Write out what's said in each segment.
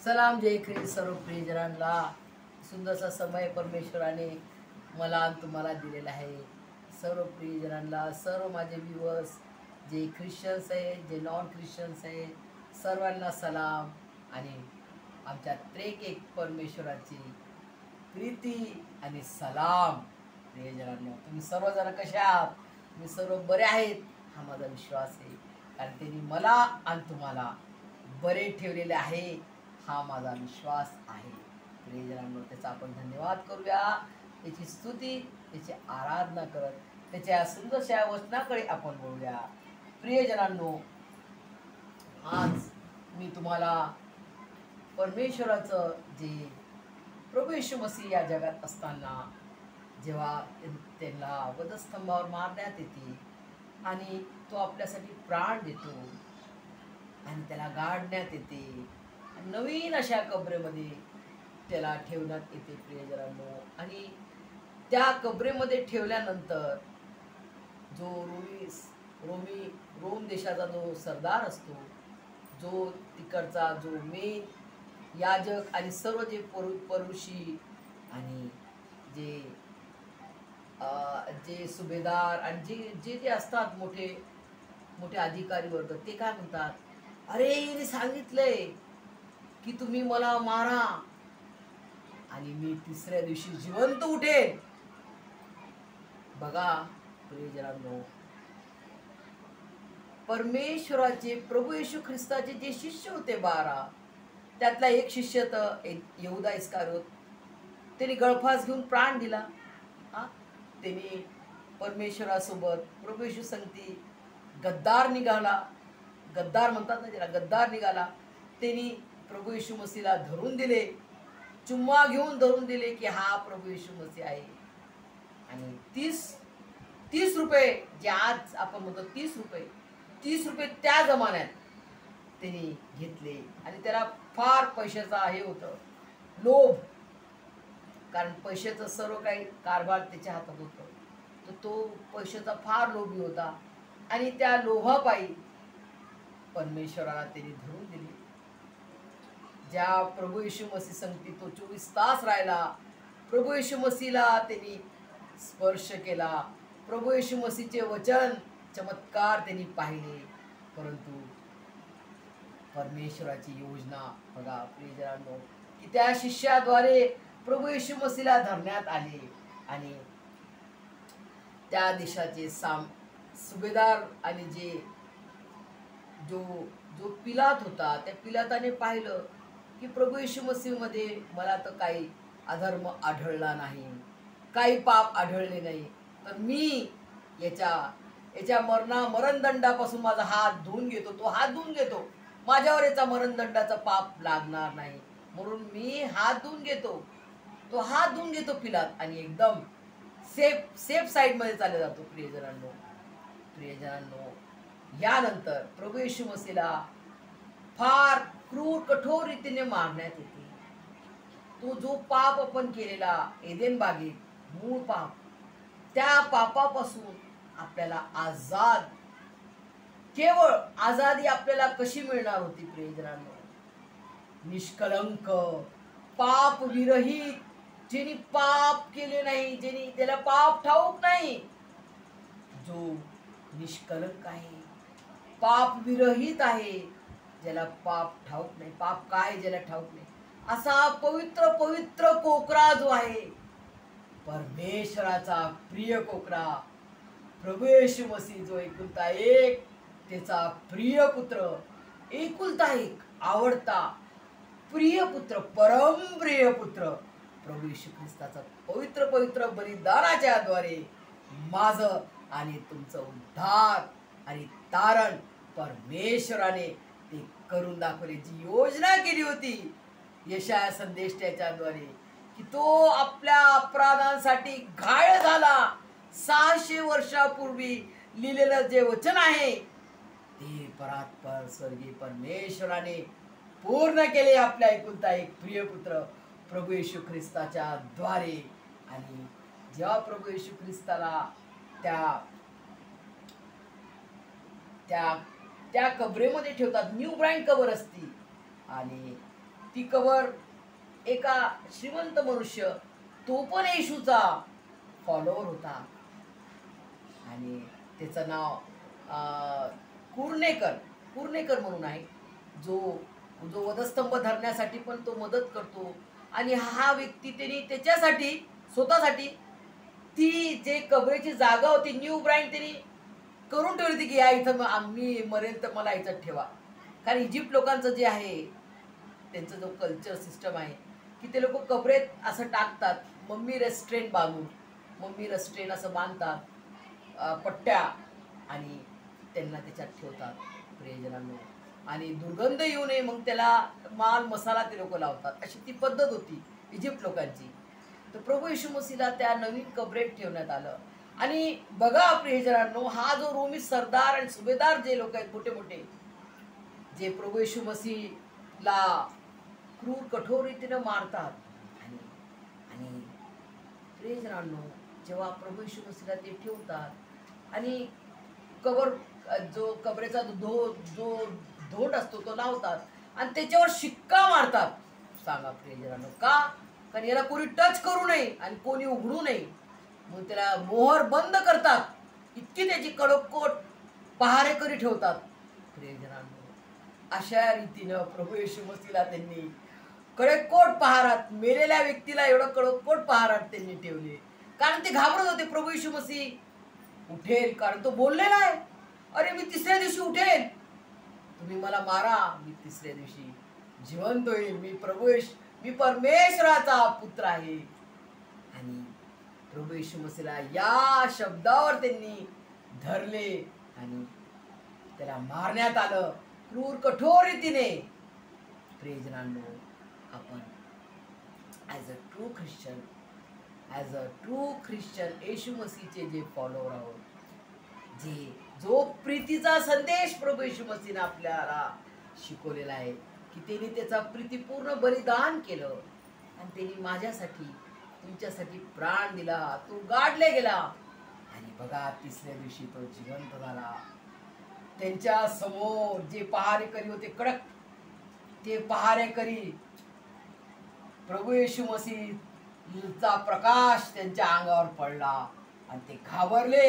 सलाम जय ख्रिस्त सर्व प्रियजनांना. सुंदरसा समय परमेश्वराने मला आणि तुम्हाला दिलेला आहे. सर्व प्रियजनांना, सर्व माझे व्ह्यूअर्स जे ख्रिश्चन्स आहेत, जे नॉन ख्रिश्चन्स आहेत, सर्वांना सलाम आणि आमच्या त्रेक एक परमेश्वराची प्रीती आणि सलाम. प्रियजनांनो, तुम्ही सर्वजण कसे आहात? तुम्ही सर्व बरे आहेत हा माझा विश्वास आहे, कारण त्यांनी मला आणि तुम्हाला बरे ठेवलेले आहे हा माझा विश्वास आहे. प्रियजनांनो, त्याचा आपण धन्यवाद करूया, त्याची स्तुती, त्याची आराधना करत त्याच्या सुंदरशा वचनाकडे आपण बोलूया. प्रियजनांनो, आज मी तुम्हाला परमेश्वराचं जे प्रभू येशू मसीह या जगात असताना जेव्हा त्यांना वधस्तंभावर मारण्यात येते आणि तो आपल्यासाठी प्राण देतो आणि त्याला गाडण्यात येते, नवीन अशा कबरेमध्ये त्याला ठेवण्यात येते. प्रियजनांनो, आणि त्या कबरेमध्ये ठेवल्यानंतर जो रोम देशाचा जो सरदार असतो, जो तिकडचा जो मेन याजक आणि सर्व जे परुषी आणि जे जे सुभेदार आणि जे जे असतात मोठे मोठे अधिकारी वर्ग, ते काय म्हणतात, अरे हिने सांगितलंय की तुम्ही मला मारा आणि मी तिसऱ्या दिवशी जिवंत उठेन. बघा प्रियजनांनो, परमेश्वराचे प्रभू येशू ख्रिस्ताचे जे शिष्य होते 12, त्यातला एक शिष्य तर यहूदा इस्कारियोत, त्यांनी गळफास घेऊन प्राण दिला. त्यांनी परमेश्वरासोबत प्रभू येशू संगती गद्दार निघाला, गद्दार म्हणतात ना त्याला, गद्दार निघाला. त्यांनी प्रभू येशू मसीहला धरून दिले, चुम्मा घेऊन धरून दिले की हा प्रभू येशू मसीह आहे. आणि 30 रुपये, जे आज आपण म्हणतो 30 रुपये त्या जमान्यात त्यांनी घेतले. आणि त्याला फार पैशाचा हे होतं, लोभ, कारण पैशाचं सर्व काही कारभार त्याच्या हातात होतं, तर तो पैशाचा फार लोभी होता. आणि त्या लोभापायी परमेश्वराला त्यांनी धरून दिले. ज्या प्रभू येशू मसीह संगती तो 24 तास राहिला, प्रभू येशू मसीहला त्यांनी स्पर्श केला, प्रभू येशू मसीहचे वचन चमत्कार त्यांनी पाहिले. परंतु परमेश्वराची योजना बघा प्रियजनांनो, की त्या शिष्याद्वारे प्रभू येशू मसीहला धरण्यात आले आणि त्या देशाचे सुभेदार आणि जो पिलात होता, त्या पिलाताने पाहिलं की प्रभू येशू मसीहमध्ये मला तर काही अधर्म आढळला नाही, काही पाप आढळले नाही, तर मी याच्या मरणदंडापासून माझा हात धुवून घेतो, तो हात धुवून घेतो, माझ्यावर याचा मरणदंडाचा पाप लागणार नाही, म्हणून मी हात धुवून घेतो. तो हात धुवून घेतो पिलात आणि एकदम सेफ साईडमध्ये चालला जातो. प्रियजनांनो, यानंतर प्रभू येशू मसीहला फार क्रूर कठोर रीतीने मारण्यात येते. तो जो पाप आपण केलेला एदेन बागेत, मूळ पाप, त्या पापापासून आपल्याला केवळ आजादी आपल्याला कशी मिळणार होती प्रियजनांनो? निष्कलंक, पाप विरहित, ज्यांनी पाप केले नाही, ज्यांनी त्याला पाप ठाऊक नाही, जो निष्कलंक आहे, पाप विरहित आहे, ज्याला पाप ठाऊक नाही, पाप काय ज्याला ठाऊक नाही, असा पवित्र पवित्र कोकरा जो आहे, परमेश्वराचा प्रिय कोकरा प्रभू येशू मसीह, जो एकुलता एक त्याचा प्रिय पुत्र, एकुलता एक आवडता प्रिय पुत्र, परम प्रिय पुत्र प्रभू येशू ख्रिस्ताचा पवित्र पवित्र बलिदानाच्या द्वारे माझं आणि तुमचं उद्धार आणि तारण परमेश्वराने ते करून दाखवले. जी योजना केली होती यशाया संदेश त्याच्याद्वारे, की तो आपल्या अपराधांसाठी घायल झाला, 600 वर्षापूर्वी लिहिलेलं जे वचन आहे ते परात्पर स्वर्गीय परमेश्वराने पूर्ण केले आपल्या एकुलता एक प्रिय पुत्र प्रभू येशू ख्रिस्ताच्या द्वारे. आणि जेव्हा प्रभू येशू ख्रिस्ताला त्या कबरेमध्ये ठेवतात, न्यू ब्राईन कबर असती, आणि ती कबर एका श्रीमंत मनुष्य, तो पण येशूचा फॉलोअर होता आणि त्याचं नाव कुर्णेकर कुर्णेकर म्हणून आहे, जो जो वधस्तंभ धरण्यासाठी पण तो मदत करतो. आणि हा व्यक्ती त्यांनी त्याच्यासाठी स्वतःसाठी ती जे कबरेची जागा होती न्यू ब्राईंड त्यांनी करून ठेवली होती की या इथं आम्ही मरेल तर मला इथं ठेवा. कारण इजिप्त लोकांचं जे आहे त्यांचं जो कल्चर सिस्टम आहे की ते लोक कबरेत असं टाकतात, मम्मी रेस्ट्रेंट बांधून, मम्मी रेस्ट्रेंट असं बांधतात पट्ट्या, आणि त्यांना त्याच्यात ठेवतात प्रियजनांनो. आणि दुर्गंध येऊ नये मग त्याला माल मसाला ते लोक लावतात, अशी ती पद्धत होती इजिप्त लोकांची. तर प्रभू येशू मसीहला त्या नवीन कबरेत ठेवण्यात आलं. आणि बघा प्रियजनांनो, हा जो रोमी सरदार आणि सुभेदार जे लोक आहेत मोठे मोठे, जे प्रभू येशू मसीहला क्रूर कठोर रीतीनं मारतात, आणि आणि प्रियजनांनो जेव्हा प्रभू येशू मसीहला ते ठेवतात आणि कबर जो कबरेचा जो धोट असतो तो लावतात आणि त्याच्यावर शिक्का मारतात. सांगा प्रियजनांनो का? कारण याला कोणी टच करू नये आणि कोणी उघडू नये, मग त्याला मोहर बंद करतात. इतकी त्याची कडककोट पहारेकरी ठेवतात प्रियजनांनो. अशा रीतीनं प्रभू येशू मसीहला त्यांनी कडककोट पहारात, मेलेल्या व्यक्तीला एवढं कडककोट पहारात त्यांनी ठेवले, कारण ते घाबरत होते प्रभू येशू मसीह उठेल, कारण तो बोललेला आहे, अरे मी तिसऱ्या दिवशी उठेल, तुम्ही मला मारा, मी तिसऱ्या दिवशी जिवंत होईल, मी परमेश्वराचा पुत्र आहे. आणि प्रभू येशू मसीहला या शब्दावर त्यांनी धरले आणि त्याला मारण्यात आलं क्रूर कठोर रीतीने. प्रियजनांनो, आपण ॲज अ ट्रू ख्रिश्चन येशू मसीहचे जे फॉलोअर आहोत, जो प्रीतीचा संदेश प्रभू येशू मसीहने आपल्याला शिकवलेला आहे की त्यांनी त्याचा प्रीतीपूर्ण बलिदान केलं आणि त्यांनी माझ्यासाठी तुमच्यासाठी प्राण दिला, तो गाडले गेला आणि बघा तिसऱ्या दिवशी तो जिवंत झाला. त्यांच्या समोर जे पहारेकरी होते कडक, ते पहारेकरी प्रभू येशू मसीहचा प्रकाश त्यांच्या अंगावर पडला आणि ते घाबरले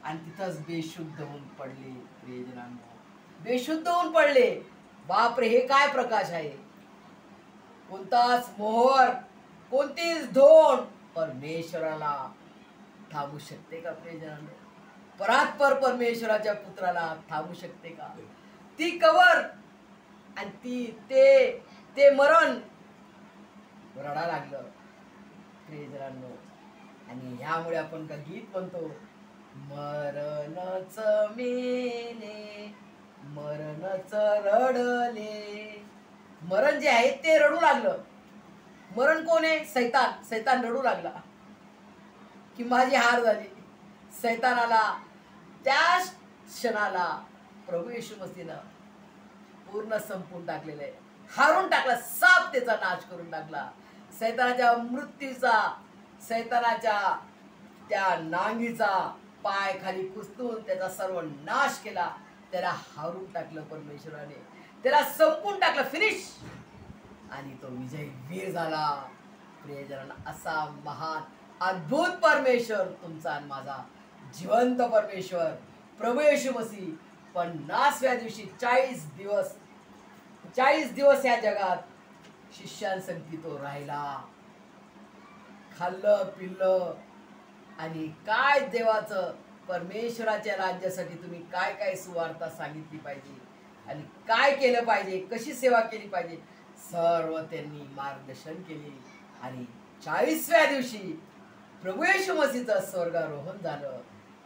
आणि तिथंच बेशुद्ध होऊन पडले. प्रियजनांनो, बेशुद्ध होऊन पडले. बापरे, हे काय प्रकाश आहे! कोणताच मोहर, कोणतीच धोंड परमेश्वराला थांबू शकते का प्रियजनांनो? परात्पर परमेश्वराच्या पुत्राला थांबू शकते का? ती कबर आणि ते मरण रडा लागलं प्रियजनांनो. आणि ह्यामुळे आपण का गीत म्हणतो, मरणच मेले, मरणच रडले. मरण जे आहे ते रडू लागलं. मरण कोण आहे? सैतान रडू लागला की माझी हार झाली. सैतानाला त्या क्षणाला प्रभू येशू मसीहनं पूर्ण संपून टाकलेलं आहे, हारून टाकला, साप त्याचा नाश करून टाकला. सैतानाच्या मृत्यूचा, सैतानाच्या त्या नांगीचा पाय खाली कुचलून त्याचा सर्व नाश केला. त्याला हारून टाकलं परमेश्वराने, त्याला संपून टाकलं, फिनिश. आणि तो विजय वीर झाला. प्रियजनांना, असा महान अद्भुत परमेश्वर तुमचा आणि माझा जिवंत परमेश्वर प्रभू येशू मसीह 50व्या दिवशी 40 दिवस या जगात शिष्यांसंगती तो राहिला, खाल्लं पिल्लं. आणि काय देवाचं, परमेश्वराच्या राज्यासाठी तुम्ही काय काय सुवार्ता सांगितली पाहिजे आणि काय केलं पाहिजे, कशी सेवा केली पाहिजे, सर्व त्यांनी मार्गदर्शन केले. आणि 40व्या दिवशी प्रभू येशू मसीहचं स्वर्गारोहण झालं.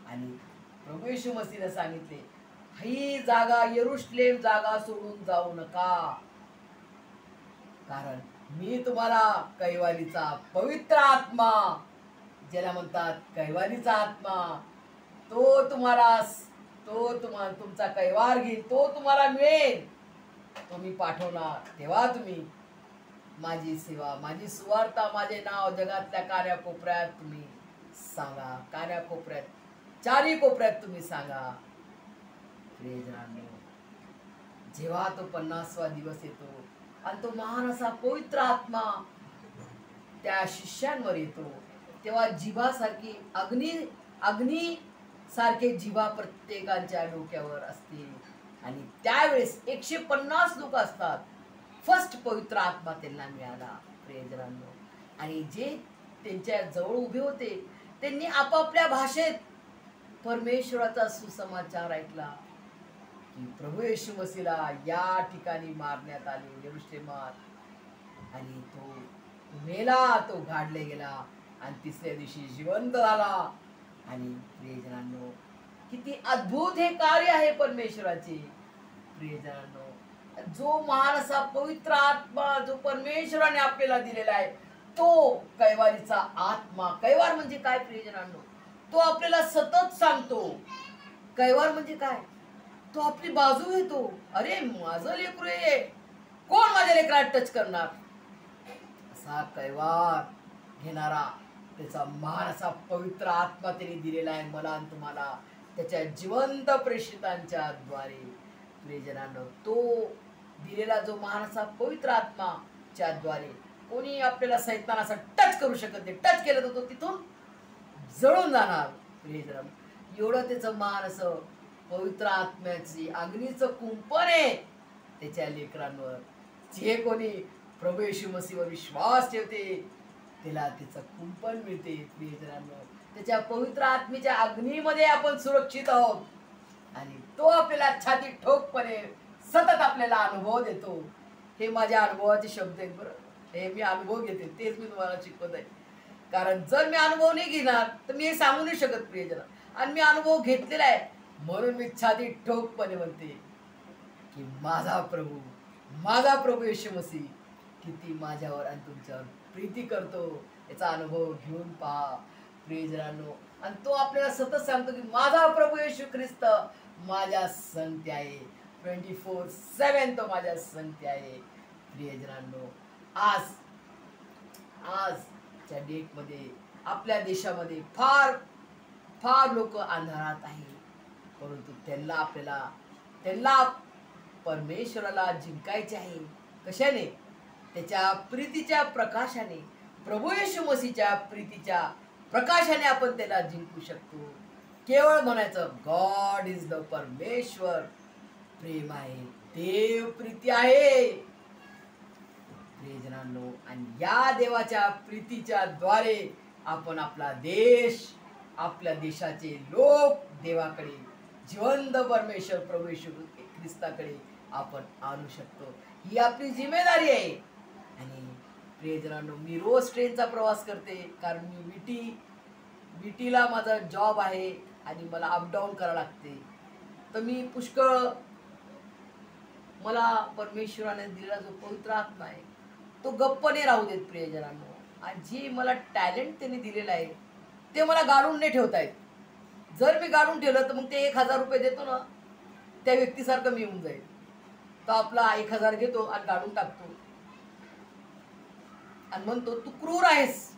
आणि प्रभू येशू मसीहने सांगितले, ही जागा, यरुशलेम जागा सोडून जाऊ नका, कारण मी तुम्हाला कैवारीचा पवित्र आत्मा, ज्याला म्हणतात कैवारीचा आत्मा, तो तुमचा कैवार घेईल, तो तुम्हाला मिळेल, तो मी पाठवणार. तेव्हा तुम्ही माझी सेवा, माझी सुवार्ता, माझे नाव जगातल्या कान्याकोपऱ्यात तुम्ही सांगा, कान्याकोपऱ्यात, चारी कोपऱ्यात तुम्ही सांगा. प्रियजनांनो, जेव्हा तो 50वा दिवस येतो आणि तो महान असा पवित्र आत्मा त्या शिष्यांवर येतो, तेव्हा जिभासारखी अग्नी सारखे जिभा प्रत्येकाच्या डोक्यावर असते. आणि त्यावेळेस 150 लोक असतात. फर्स्ट पवित्र आत्मा त्यांना मिळाला प्रियजनांनो. आणि जे त्यांच्या जवळ उभे होते त्यांनी आपापल्या भाषेत परमेश्वराचा सुसमाचार ऐकला की प्रभू येशू मसीला या ठिकाणी मारण्यात आले यरूशलेमात, आणि तो मेला, तो गाडले गेला आणि तिसऱ्या दिवशी जिवंत झाला. आणि प्रियजनांनो, किती अद्भुत हे कार्य आहे परमेश्वराचे. प्रियजनांनो, जो महान असा पवित्र आत्मा जो परमेश्वराने आपल्याला दिलेला आहे, तो कैवारीचा आत्मा. कैवार म्हणजे काय प्रियजनांनो? तो आपल्याला सतत सांगतो. कैवार म्हणजे काय? तो आपली बाजू घेतो. अरे माझं लेकरू आहे, कोण माझ्या लेकराला टच करणार? असा कैवार घेणारा त्याचा महान असा पवित्र आत्मा त्याने दिलेला आहे मला आणि तुम्हाला, त्याच्या जिवंत प्रेषितांच्या द्वारे. प्रियजनांनो, तो दिलेला जो महान असा पवित्र आत्माच्या द्वारे कोणी आपल्याला सैतान असा टच करू शकत नाही. टच केलं तर तो तिथून जळून जाणार. प्रियजनांनो, एवढं त्याचं महान असं पवित्र आत्म्याची अग्नीचं कुंपण आहे त्याच्या लेकरांवर. जे कोणी प्रभू येशू मसीहवर विश्वास ठेवते त्याला त्याचं कुंपण मिळते. प्रियजनांनो, त्याच्या पवित्र आत्मेच्या अग्नीमध्ये आपण सुरक्षित आहोत आणि तो आपल्याला छाती ठोकपणे सतत आपल्याला अनुभव देतो. हे माझ्या अनुभवाचे शब्द आहेत बरं. हे मी अनुभव घेते, तेच मी तुम्हाला शिकवत आहे. कारण जर मी अनुभव नाही घेणार तर मी हे सांगू नाही शकत प्रियजना. आणि मी अनुभव घेतलेला आहे म्हणून मी छाती ठोकपणे म्हणते की माझा प्रभू येशू मसीह किती माझ्यावर आणि तुमच्यावर प्रीती करतो याचा अनुभव घेऊन पहा प्रियजनांनो. आणि तो आपल्याला सतत सांगतो की माझा प्रभू येशू ख्रिस्त माझ्या संगती आहे. 24/7 तो माझ्या संगती आहे. प्रियजनांनो, आजच्या डेटमध्ये आपल्या देशामध्ये फार फार लोक अंधारात आहे, परंतु त्यांना परमेश्वराला जिंकायचे आहे. कशाने? त्याच्या प्रीतीच्या प्रकाशाने. प्रभू येशू मसीहच्या प्रीतीच्या प्रकाशाने आपण त्याला जिंकू शकतो. केवळ म्हणायचं गॉड इज द परमेश्वर प्रेम आहे, देव प्रीती आहे. प्रियजनांनो, आणि या देवाच्या प्रीतीच्या द्वारे आपण आपला देश, आपल्या देशाचे लोक देवाकडे, जिवंत परमेश्वर प्रभू येशू ख्रिस्ताकडे आपण आणू शकतो. ही आपली जिम्मेदारी आहे. आणि प्रियजनांनो, मी रोज ट्रेनचा प्रवास करते कारण मी विटीला माझा जॉब आहे आणि मला अपडाऊन करावं लागते. तर मी पुष्कळ मला परमेश्वराने दिलेला जो पवित्र आत्मा आहे तो गप्पने राहू देत प्रियजनांनो. आणि जी मला टॅलेंट त्यांनी दिलेलं आहे ते मला गाडून नाही ठेवता येत. जर मी गाडून ठेवलं तर मग ते 1000 रुपये देतो ना त्या व्यक्तीसारखं मी येऊन जाईल. तो आपला 1000 घेतो आणि गाडून टाकतो आणि म्हणतो तू क्रूर आहेस.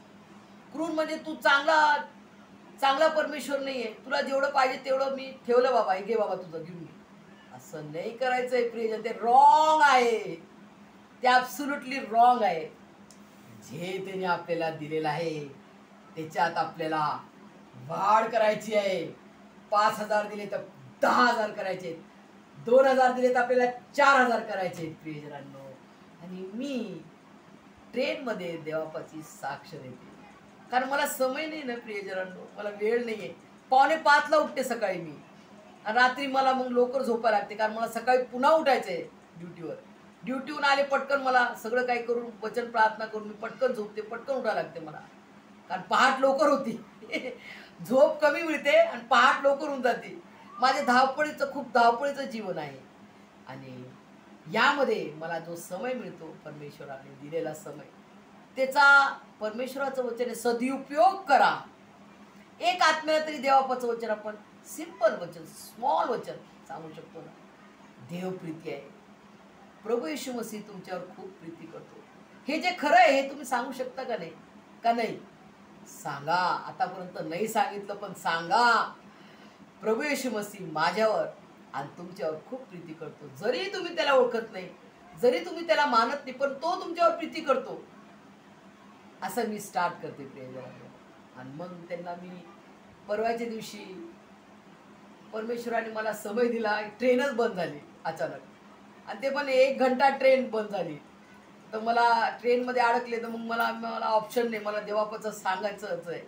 क्रूर म्हणजे तू चांगला परमेश्वर नाहीये. तुला जेवढं पाहिजे तेवढं मी ठेवलं बाबा, हे घे बाबा तुझं घेऊन घे. असं नाही करायचंय प्रियजन. ते रॉंग आहे. ते ॲब्सोल्युटली रॉंग आहे. जे त्याने आपल्याला दिलेलं आहे त्याच्यात आपल्याला वाढ करायची आहे. 5000 दिले तर 10000 करायचे, 2000 दिले तर आपल्याला 4000 करायचे प्रियजनांनो. आणि मी ट्रेनमध्ये देवापाची साक्ष देते कारण मला समय नाही ना प्रियजनांनो, मला वेळ नाही आहे. 4:45ला उठते सकाळी मी आणि रात्री मला मग लवकर झोपायला लागते कारण मला सकाळी पुन्हा उठायचं आहे ड्युटीवर. ड्युटीहून आले पटकन मला सगळं काही करून वचन प्रार्थना करून मी पटकन झोपते, पटकन उठायला लागते मला कारण पहाट लवकर होती. झोप कमी मिळते आणि पहाट लवकर होऊन जाते. माझे खूप धावपळीचं जीवन आहे. आणि यामध्ये मला जो समय मिळतो परमेश्वराने दिलेला समय, त्याचा परमेश्वराचं वचन आहे सदुपयोग करा. एक आत्म्याला तरी देवापाचं वचन आपण सिंपल वचन, स्मॉल वचन सांगू शकतो ना. देव प्रीती आहे. प्रभू येशू मसीह तुमच्यावर खूप प्रीती करतो. हे जे खरं आहे हे तुम्ही सांगू शकता का नाही? का नाही? सांगा. आतापर्यंत नाही सांगितलं पण सांगा. प्रभू येशू मसीह माझ्यावर आणि तुमच्यावर खूप प्रीती करतो. जरी तुम्ही त्याला ओळखत नाही, जरी तुम्ही त्याला मानत नाही पण तो तुमच्यावर प्रीती करतो, असं मी स्टार्ट करते प्रियजनांनो. आणि मग त्यांना मी परवाच्या दिवशी परमेश्वराने मला समय दिला, ट्रेनच बंद झाली अचानक, आणि ते पण 1 घंटा ट्रेन बंद झाली. तर मला ट्रेनमध्ये अडकले, तर मग मला मला ऑप्शन नाही, मला देवापाचं सांगायचंच आहे.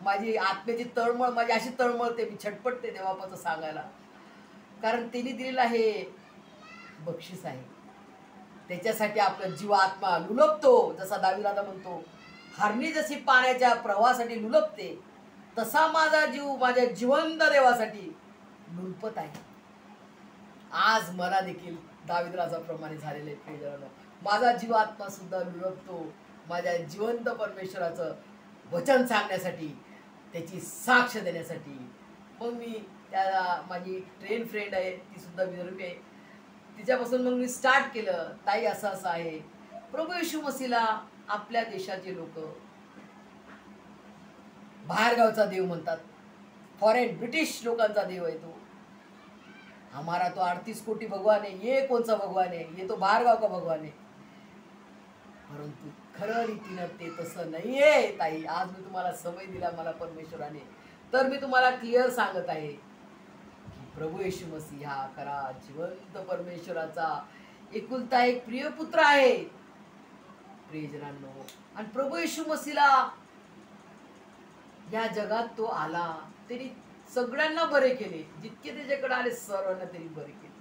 माझी आत्म्याची तळमळ, माझी अशी तळमळते, मी छटपटते देवापाचं सांगायला, कारण त्यांनी दिलेलं हे बक्षीस आहे. त्याच्यासाठी आपला जीव आत्मा लुलपतो. जसा दावीदादा म्हणतो, हरणी जशी पाण्याच्या प्रवाहासाठी लुलपते, तसा माझा जीव माझ्या जिवंत देवासाठी लुलपत आहे. आज मला देखील दावीद राजाप्रमाणे झालेले प्रियजनांनो, माझा जीव आत्मा सुद्धा लुलपतो माझ्या जिवंत परमेश्वराचं वचन सांगण्यासाठी, त्याची साक्ष देण्यासाठी. मग मी त्या माझी ट्रेन फ्रेंड आहे, ती सुद्धा विदर्भी आहे, तिच्यापासून मग मी स्टार्ट केलं, ताई असं असं आहे. प्रभू येशू मसीला आपल्या देशाचे लोक बाहेरगावचा देव म्हणतात, फॉरेन ब्रिटिश लोकांचा देव आहे तो. हमारा तो 38 कोटी भगवान है, ये कौन सा भगवान है, ये तो बाहेरगाव का भगवान है. परंतु खरं रीतीनं ते तसं नाहीये ताई. आज मी तुम्हाला समय दिला मला परमेश्वराने, तर मी तुम्हाला क्लिअर सांगत आहे की प्रभू येशू मसीह हा खरा जिवंत परमेश्वराचा एकुलता एक प्रिय पुत्र आहे प्रियजनांनो. आणि प्रभू येशू मसीला या जगात तो आला, तरी सगळ्यांना बरे केले, जितके त्याच्याकडे आले सर्वांना तरी बरे केले.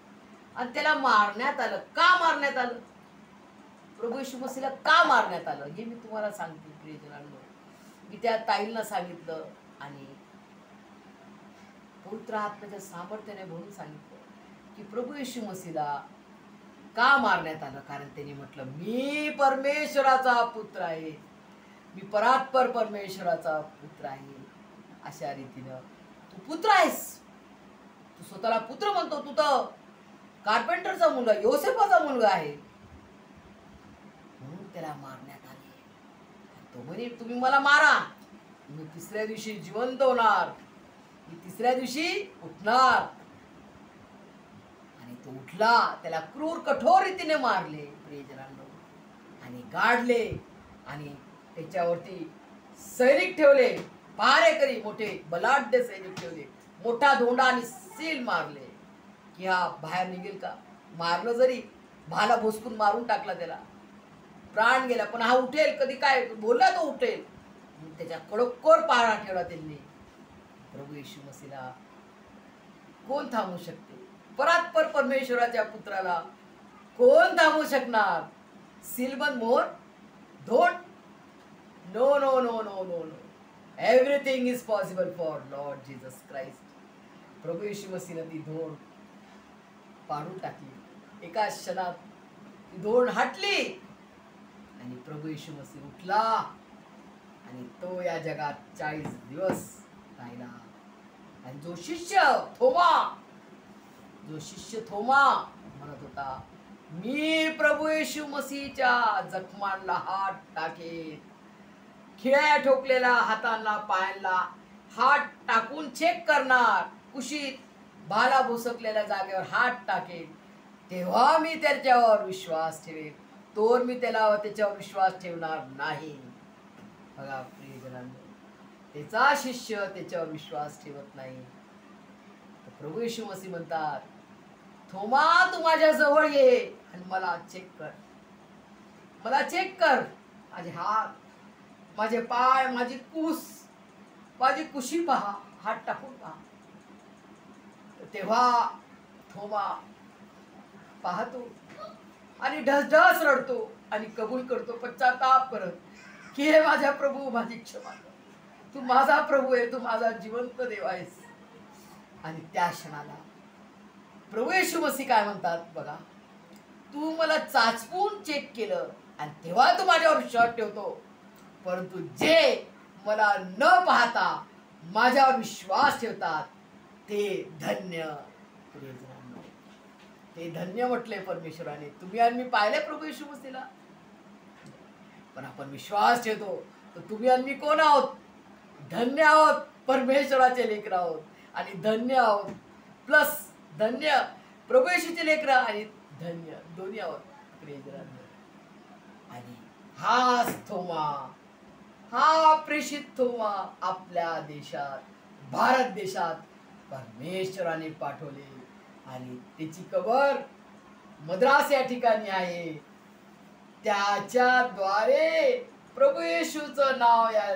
आणि त्याला मारण्यात आलं. का मारण्यात आलं? प्रभू येशू मसीला का मारण्यात आलं हे मी तुम्हाला सांगते प्रियजनांनो. मी त्या ताईंना सांगितलं आणि पवित्र आत्म्याच्या सामर्थ्याने म्हणून सांगितलं की प्रभू येशू मसीला का मारण्यात आलं. कारण त्यांनी म्हटलं, मी परमेश्वराचा पुत्र आहे, मी परात्पर परमेश्वराचा पुत्र आहे. अशा रीतीनं तू पुत्र आहेस, तू स्वतःला पुत्र म्हणतो, तू तर कार्पेंटरचा मुलगा, योसेफाचा मुलगा आहे, म्हणून त्याला मारण्यात आले. तो म्हणे, तुम्ही मला मारा, मी तिसऱ्या दिवशी जिवंत होणार, मी तिसऱ्या दिवशी उठणार. आणि तो उठला. त्याला क्रूर कठोर रीतीने मारले प्रियजनांनो, आणि गाडले, आणि त्याच्यावरती सैनिक ठेवले, पहारेकरी मोठे बलाढ्य सैनिक ठेवले, मोठा धोंडा आणि सील मारले की हा बाहेर निघेल का. मारलं जरी, भाला भोसकून मारून टाकला, त्याला प्राण गेला, पण हा उठेल, कधी काय बोलला तो उठेल. त्याच्या कडकोर पहारा ठेवला त्यांनी. प्रभू येशू मसीला कोण थांबवू शकते? परात्पर परमेश्वराच्या पुत्राला कोण थांबवू शकणार? सीलबंद मोहर, धोंड, no no no no no no. Everything is possible for Lord Jesus Christ. प्रभू येशू मसीहने ती धोंड पाडून टाकली. एका क्षणात ती धोंड हटली आणि प्रभू येशू मसीह उठला, आणि तो या जगात 40 दिवस राहिला. आणि जो शिष्य थोमा म्हणत होता, मी प्रभू येशू मसीहच्या जखमांना हात टाकेन, खिळ्या ठोकलेल्या हातांना पायांना हात टाकून चेक करणार, कुशीत भाला भुसकलेल्या जागेवर हात टाकेन, तेव्हा मी त्याच्यावर विश्वास ठेवेन, तोवर मी त्याच्यावर विश्वास ठेवणार नाही. बघा प्रियजनांनो, त्याचा शिष्य त्याच्यावर विश्वास ठेवत नाही. तर प्रभू येशू मसीह म्हणतात, थोमा तू माझ्या जवळ ये आणि मला चेक कर, मला चेक कर, माझे हात, माझे पाय, माझी कूस, माझी कुशी पहा, हात टाकून पहा. तेव्हा थोमा पाहतो आणि ढसढस रडतो आणि कबूल करतो, पश्चाताप करत, की हे माझ्या प्रभू, माझी क्षमा कर, तू माझा प्रभू आहे, तू माझा जिवंत देव आहेस. आणि त्या क्षणाला प्रभू येशू मसीह काय म्हणतात बघा, तू मला चाचपून चेक केलं आणि तेव्हा तू माझ्यावर विश्वास ठेवतो, परंतु जे मला न पाहता माझ्यावर विश्वास ठेवतात ते धन्य. ते धन्य म्हटले परमेश्वराने. तुम्ही आणि मी पाहिले प्रभू येशू मसीहला, पण आपण विश्वास ठेवतो, तर तुम्ही आणि मी कोण आहोत? धन्य आहोत, परमेश्वराचे लेकरं आहोत. आणि धन्य आहोत प्लस धन्य, प्रभू येशूचे लेकरं आणि धन्य दोन्ही आहोत. प्रियजनांनो. आणि हाच थोमा, हा प्रेषित थोमा आपल्या देशात, भारत देशात परमेश्वराने पाठवले आणि त्याची कबर मद्रास या ठिकाणी आहे. त्याच्याद्वारे प्रभू येशूचं नाव या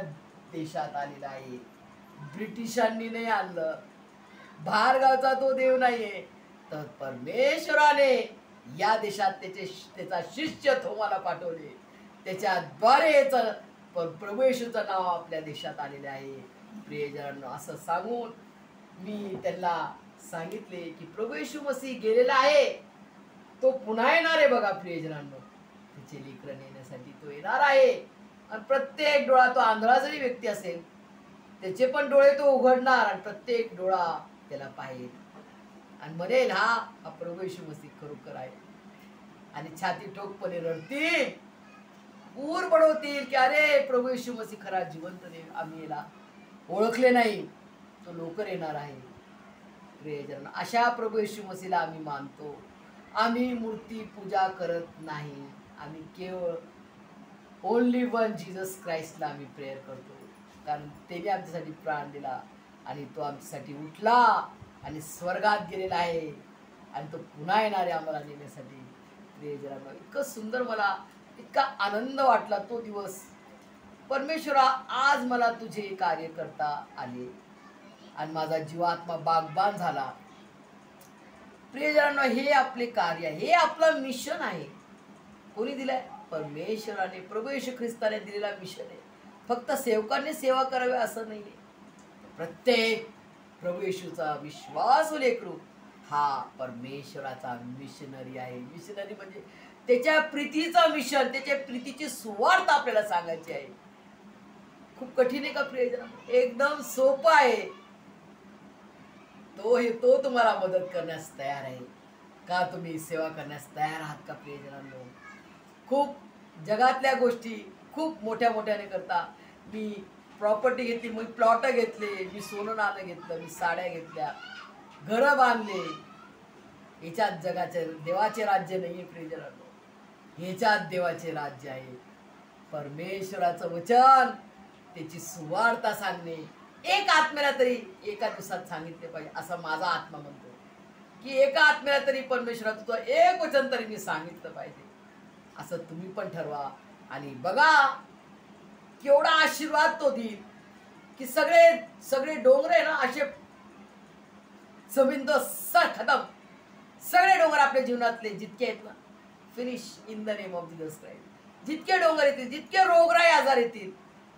देशात आलेलं आहे. ब्रिटिशांनी नाही आणलं, बाहेरगावचा तो देव नाहीये, तर परमेश्वराने या देशात त्याचा शिष्य थोमाला पाठवले. त्याच्याद्वारे प्रभू येशूचं नाव आपल्या देशात आलेले आहे. प्रियजनांनो, असं सांगून मी त्यांना सांगितले की प्रभू येशू मसीह गेलेला आहे, तो पुन्हा येणार आहे. बघा प्रियजनांनो, त्याचे लेकरं नेण्यासाठी तो येणार आहे. आणि प्रत्येक डोळा, तो आंधळा जरी व्यक्ती असेल त्याचे पण डोळे तो उघडणार आणि प्रत्येक डोळा त्याला पाहिल आणि म्हणेल हा प्रभू येशू मसीह खरोखर आहे. आणि छाती ठोकपणे रडतील, ऊर बडवतील की अरे प्रभू येशू मसीह खरा जिवंत देव, आम्ही याला ओळखले नाही, तो लवकर येणार आहे. प्रियजन, अशा प्रभू येशू मसीहला आम्ही मानतो. आम्ही मूर्ती पूजा करत नाही, आम्ही केवळ ओनली वन जीसस क्राइस्टला आम्ही प्रेयर करतो. कारण त्याने आमच्यासाठी प्राण दिला आणि तो आमच्यासाठी उठला आणि स्वर्गात गेलेला आहे आणि तो पुन्हा येणार आहे आम्हाला नेण्यासाठी. प्रियजनांनो, इतकं सुंदर, मला इतका आनंद वाटला तो दिवस. परमेश्वरा, आज मला तुझे कार्य करता आले आणि माझा जीवात्मा बागबान झाला. प्रियजनांनो, हे आपले कार्य आहे, हे आपलं मिशन आहे. कोणी दिलंय? परमेश्वराने, प्रभू येशू ख्रिस्ताने दिलेला मिशन आहे. फक्त सेवकांनी सेवा करावी असं नाही आहे. प्रत्येक प्रभू येशूचा विश्वासू लेकरू हा परमेश्वराचा मिशनरी आहे. मिशनरी म्हणजे त्याच्या प्रीतीचा मिशन, त्याच्या प्रीतीची सुवार्थ आपल्याला सांगायची आहे. खूप कठीण आहे का प्रियजन? एकदम सोपं आहे. तो तुम्हाला मदत करण्यास तयार आहे का? तुम्ही सेवा करण्यास तयार आहात का प्रियजनांनो? खूप जगातल्या गोष्टी खूप मोठ्या मोठ्याने करता. मी प्रॉपर्टी घेतली, मी प्लॉट घेतले, मी सोनं नाणं घेतलं, मी साड्या घेतल्या, घरं बांधले. ह्याच्यात जगाचे देवाचे राज्य नाही आहे प्रियजनांनो, ह्याच्यात देवाचे राज्य आहे. परमेश्वराचं वचन, त्याची सुवार्ता सांगणे, एक आत्म्याला तरी एका दिवसात सांगितले पाहिजे असं माझा आत्मा म्हणतो की एका आत्म्याला तरी परमेश्वराचं एक वचन तरी मी सांगितलं पाहिजे. असं तुम्ही पण ठरवा आणि बघा केवढा आशीर्वाद तो देईल की सगळे डोंगर आहे ना असे जमीन तो खतम. सगळे डोंगर आपल्या जीवनातले जितके आहेत ना, finish in the name of Jesus Christ. जितके डोंगर येतील, जितके रोगराई आजार येतील,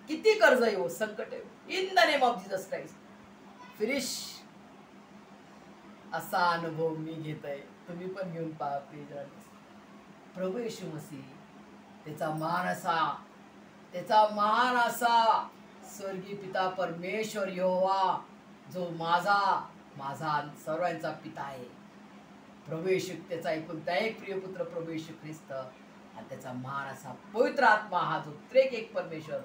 किती कर्ज येऊ, संकट येऊ, in the name of Jesus Christ finish. असा अनुभव मी घेत आहे, तुम्ही पण घेऊन पहा प्रियजन. प्रभू येशू मसीह त्याचा महान असा स्वर्गीय पिता परमेश्वर यहोवा, जो माझा सर्वांचा पिता आहे, प्रभू येशू, त्याचा एकुलता एक प्रियपुत्र प्रभू येशू ख्रिस्त आणि त्याचा महान असा पवित्र आत्मा, हा जो त्रेक एक परमेश्वर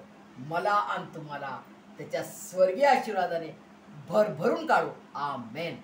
मला आणि तुम्हाला त्याच्या स्वर्गीय आशीर्वादाने भरभरून काढू. आमेन.